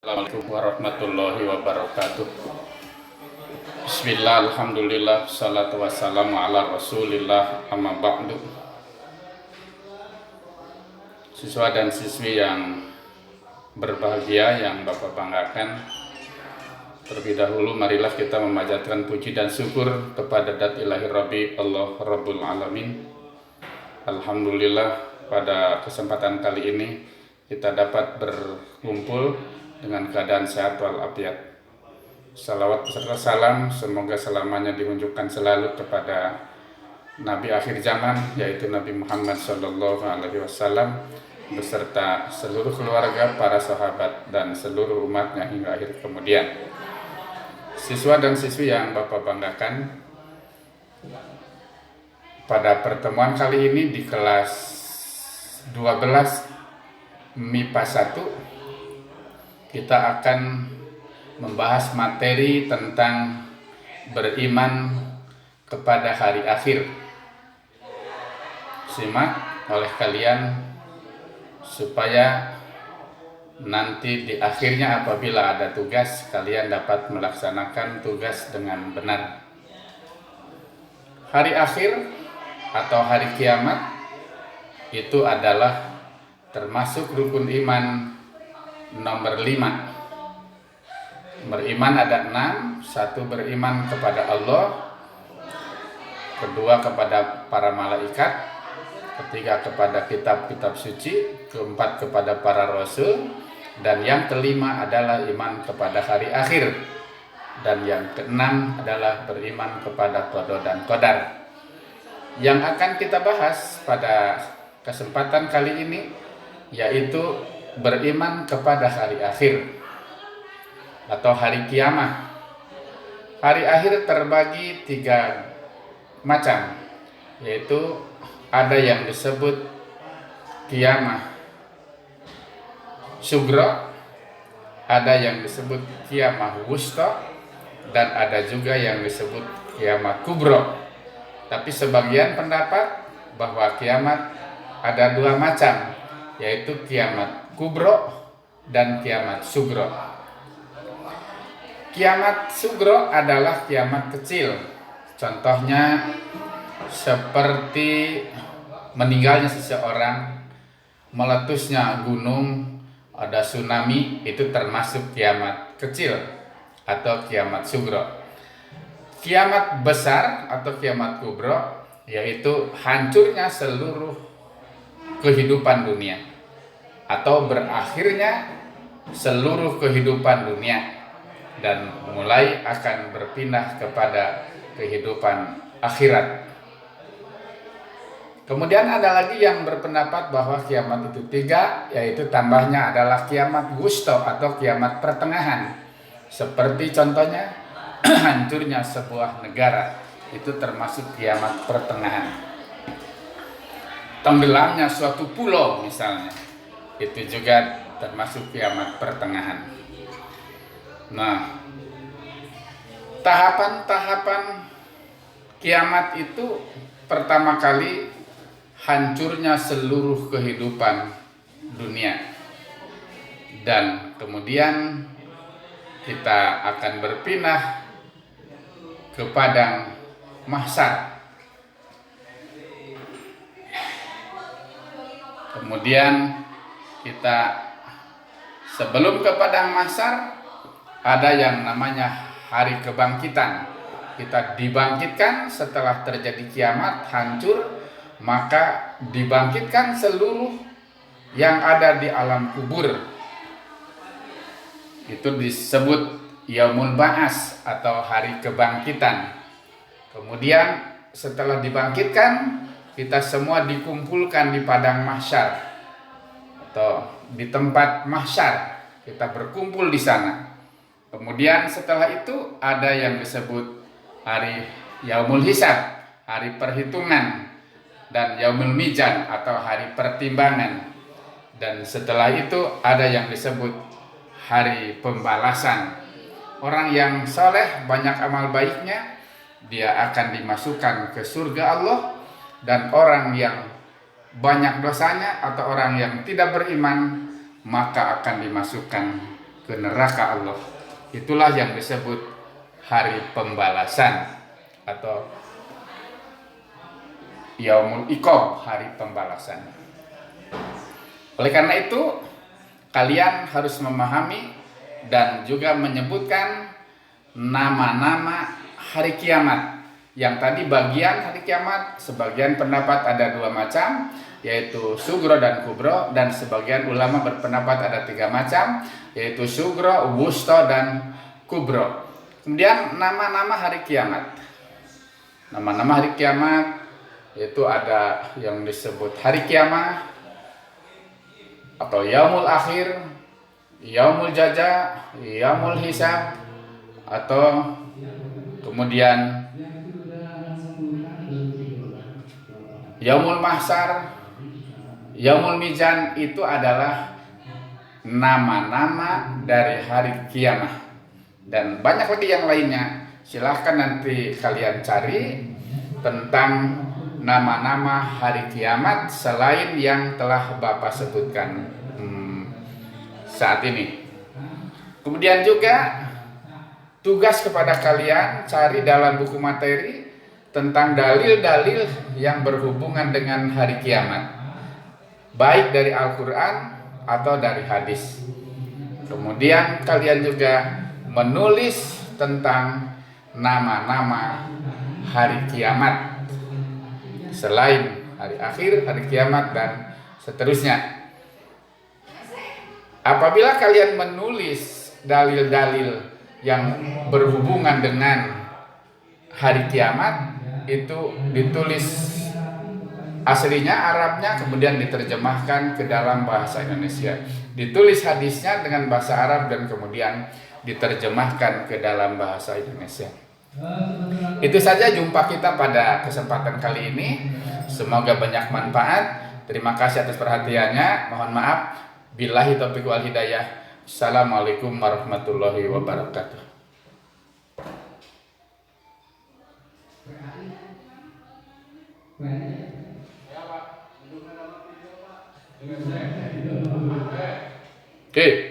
Assalamualaikum warahmatullahi wabarakatuh. Bismillah, alhamdulillah, salatu wassalamu ala rasulillah, amma ba'du. Siswa dan siswi yang berbahagia, yang Bapak banggakan, terlebih dahulu marilah kita memanjatkan puji dan syukur kepada Dat Ilahi Rabbi Allah Rabbul Alamin. Alhamdulillah, pada kesempatan kali ini kita dapat berkumpul dengan keadaan sehat walafiat. Salawat beserta salam semoga selamanya diunjukkan selalu kepada Nabi akhir zaman, yaitu Nabi Muhammad SAW, beserta seluruh keluarga, para sahabat, dan seluruh umatnya hingga akhir kemudian. Siswa dan siswi yang Bapak banggakan, pada pertemuan kali ini di kelas 12 MIPA 1 kita akan membahas materi tentang beriman kepada hari akhir. Simak oleh kalian supaya nanti di akhirnya apabila ada tugas, kalian dapat melaksanakan tugas dengan benar. Hari akhir atau hari kiamat itu adalah termasuk rukun iman nomor 5. Beriman ada 6. 1, beriman kepada Allah. 2, kepada para malaikat. 3, kepada kitab-kitab suci. 4, kepada para rasul. Dan yang kelima adalah iman kepada hari akhir. Dan yang keenam adalah beriman kepada qada dan qadar. Yang akan kita bahas pada kesempatan kali ini yaitu beriman kepada hari akhir atau hari kiamat. Hari akhir terbagi 3 macam, yaitu ada yang disebut kiamat sugro, ada yang disebut kiamat wusta, dan ada juga yang disebut kiamat kubro. Tapi sebagian pendapat bahwa kiamat ada 2 macam, yaitu kiamat kubro dan kiamat sugro. Kiamat sugro adalah kiamat kecil. Contohnya seperti meninggalnya seseorang, meletusnya gunung, ada tsunami, itu termasuk kiamat kecil atau kiamat sugro. Kiamat besar atau kiamat kubro yaitu hancurnya seluruh kehidupan dunia atau berakhirnya seluruh kehidupan dunia dan mulai akan berpindah kepada kehidupan akhirat. Kemudian ada lagi yang berpendapat bahwa kiamat itu 3, yaitu tambahnya adalah kiamat wusta atau kiamat pertengahan. Seperti contohnya hancurnya sebuah negara, itu termasuk kiamat pertengahan. Tenggelamnya suatu pulau misalnya, itu juga termasuk kiamat pertengahan. Nah, tahapan-tahapan kiamat itu pertama kali hancurnya seluruh kehidupan dunia, dan kemudian kita akan berpindah ke padang mahsyar. Kemudian kita sebelum ke padang mahsyar ada yang namanya hari kebangkitan. Kita dibangkitkan setelah terjadi kiamat, hancur, maka dibangkitkan seluruh yang ada di alam kubur. Itu disebut Yaumul Ba'ats atau hari kebangkitan. Kemudian setelah dibangkitkan, kita semua dikumpulkan di padang mahsyar atau di tempat mahsyar, kita berkumpul di sana. Kemudian setelah itu ada yang disebut hari Yaumul Hisab, hari perhitungan, dan Yaumul Mizan atau hari pertimbangan. Dan setelah itu ada yang disebut hari pembalasan. Orang yang soleh, banyak amal baiknya, dia akan dimasukkan ke surga Allah. Dan orang yang banyak dosanya atau orang yang tidak beriman, maka akan dimasukkan ke neraka Allah. Itulah yang disebut hari pembalasan atau Yaumul Iqab, hari pembalasan. Oleh karena itu, kalian harus memahami dan juga menyebutkan nama-nama hari kiamat. Yang tadi bagian hari kiamat, sebagian pendapat ada 2 macam, yaitu sugro dan kubro, dan sebagian ulama berpendapat ada 3 macam, yaitu sugro, wusto, dan kubro. Kemudian nama-nama hari kiamat. Nama-nama hari kiamat yaitu ada yang disebut hari kiamat atau yaumul akhir, yaumul jaza, yaumul hisab, atau kemudian yaumul mahsyar, yaumul mizan. Itu adalah nama-nama dari hari kiamat, dan banyak lagi yang lainnya. Silahkan nanti kalian cari tentang nama-nama hari kiamat selain yang telah Bapak sebutkan saat ini. Kemudian juga tugas kepada kalian cari dalam buku materi tentang dalil-dalil yang berhubungan dengan hari kiamat, baik dari Al-Quran atau dari hadis. Kemudian kalian juga menulis tentang nama-nama hari kiamat selain hari akhir, hari kiamat, dan seterusnya. Apabila kalian menulis dalil-dalil yang berhubungan dengan hari kiamat, itu ditulis aslinya Arabnya, kemudian diterjemahkan ke dalam bahasa Indonesia. Ditulis hadisnya dengan bahasa Arab dan kemudian diterjemahkan ke dalam bahasa Indonesia. Itu saja jumpa kita pada kesempatan kali ini. Semoga banyak manfaat. Terima kasih atas perhatiannya. Mohon maaf. Billahi taufiq wal hidayah. Assalamualaikum warahmatullahi wabarakatuh. Oke.